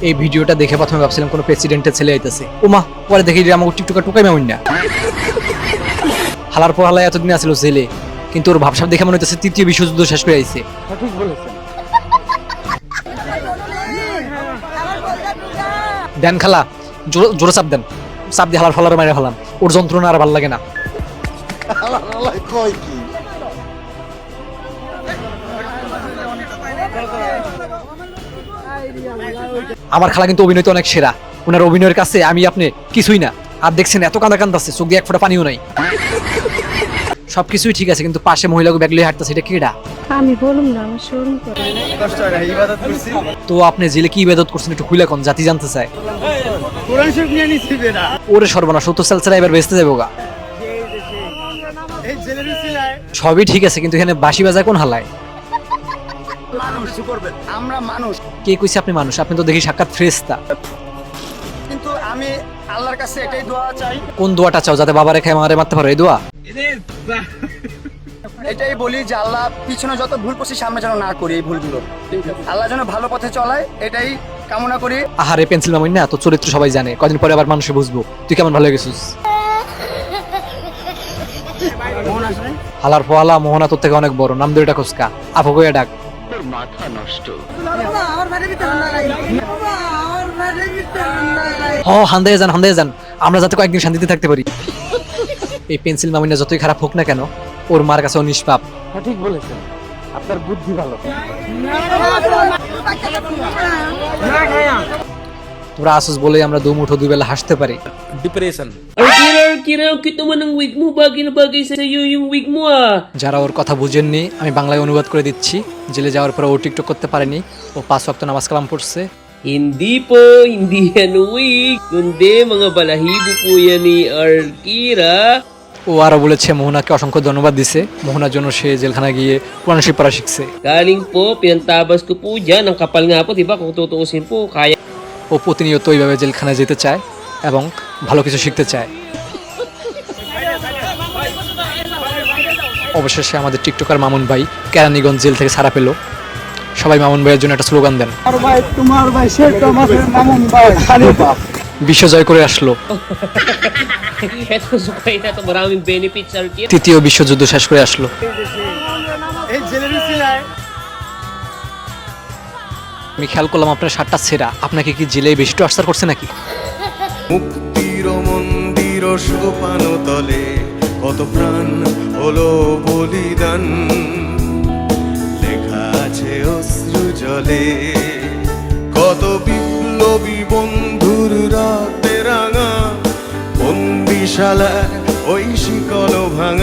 এই ভিডিওটা দেখে প্রথমে ভাবছিলাম কোনো প্রেসিডেন্টের ছেলে আইতেছে, ওমা পরে দেখি যে আমাকে টিকটকার টুকাই মামুন না। হালার পর হালায় এতদিন আসছিল ছেলে, কিন্তু ওর ভাবসাব দেখে মনে হইতেছে তৃতীয় বিশ্বযুদ্ধ শেষ করে আইছে। ঠিক বলেছেন। দেন খালা, জোরে চাপ দেন, চাপ দিয়ে হালার ফলার মারে ফেলান, ওর যন্ত্রণা আর ভালো লাগে না। আমার খালা কিন্তু অভিনয় তো অনেক সেরা, ওনার অভিনয়ের কাছে আমি আপনি কিছুই না। আর দেখছেন এত কান্দা কান্দাচ্ছে, চোখ দিয়ে এক ফোঁটা পানিও নাই। সবকিছুই ঠিক আছে, কিন্তু পাশে মহিলাকে ব্যাগ লিয়ে হাঁটতেছে, এটা কেডা? আমি বলুম না, আমার শরম করে। তো আপনি জেলে কি ইবাদত করছেন একটু খুলে কোন, জাতি জানতে চায়। কোরআন শরীফ নিয়ে নিছি বেটা। ওরে সর্বনাশ, 70 সাল ছাড়া এবার বেচতে যাবো গা। এই জেলের সিলায় সবই ঠিক আছে, কিন্তু এখানে বাঁশি বাজায় কোন হালায়? মানুষ কিছু করবেন, আমরা মানুষ। কে কইছে আপনি মানুষ? আপনি তো দেখি সাক্ষাৎ ফেরেশতা। কিন্তু আমি আল্লাহর কাছে এটাই দোয়া চাই, কোন দোয়াটা চাও, যাতে বাবা রেখে মারে মারতে পারো, এই দোয়া? এটাই বলি যে আল্লাহ পিছনে যত ভুল করছি সামনে যেন না করি এই ভুলগুলো, আল্লাহ যেন ভালো পথে চলায় এটাই কামনা করি। আহারে পেন্সিল মামুন না, তো চরিত্র সবাই জানে, কদিন পরে আবার মানুষে বুঝবো তুই কেমন ভালো হয়ে গেছিস। হালার পোহালা মোহনা তোর থেকে অনেক বড়, নাম দুইটা খুচকা আফো কইয়া ডাক। হান্দে যান, আমরা যাতে কয়েকদিন শান্তিতে থাকতে পারি। এই পেন্সিল মামুনা যতই খারাপ হোক না কেন, ওর মার কাছে ও নিষ্পাপ। ঠিক বলেছেন, আপনার বুদ্ধি ভালো। তোরা আসুস বলে আমরা দুমুঠো দুই বেলা হাসতে পারি। Kira kita menang wig mo, bagay na bagay sa'yo yung wig mo ah. যারা ওর কথা বুঝেননি আমি বাংলায় অনুবাদ করে দিচ্ছি। জেলে যাওয়ার পরে ও টিকটক করতে পারেনি, ও 5 ওয়াক্ত নামাজ কালাম পড়ছে। Hindi po, hindi yan wig. Kundi mga balahibo po yan ni Arkira. ও আরো বলেছে মোহনাকে অসংখ্য ধন্যবাদ দিছে, মোহনার জন্য সে জেলখানা গিয়ে কোরআন শরীফ পড়া শিখছে। Galing po, pinantabas ko po dyan. Ang kapal nga po, di ba? Kung tutuusin po, kaya. ও প্রতিনিয়ত এইভাবে জেলখানায় যেতে চায় এবং ভালো কিছু শিখতে চায়। অবশেষে আমাদের টিকটকার মামুন ভাই কেরানীগঞ্জ জেল থেকে ছাড়া পেল। সবাই মামুন ভাইয়ের জন্য একটা স্লোগান দেন। তোমার ভাই শেখ আমাদের মামুন ভাই খালি বাপ। বিশ্ব জয় করে আসলো, Eto sukay na to, maraming benefits, Arkira. তৃতীয় বিশ্বযুদ্ধ শেষ করে আসলো। এই জেলের সিলায় আমি খেয়াল করলাম আপনার শার্টটা ছেঁড়া, আপনাকে কি জেলে বেশি টর্চার করছে নাকি? মুক্তির মন্দির সোপান তলে কত প্রাণ হলো বলিদান, লেখা আছে অশ্রু জলে কত বিপ্লবী বন্ধুর রাতে রাঙা বন্দিশালায় ওই শিকল ভাঙা।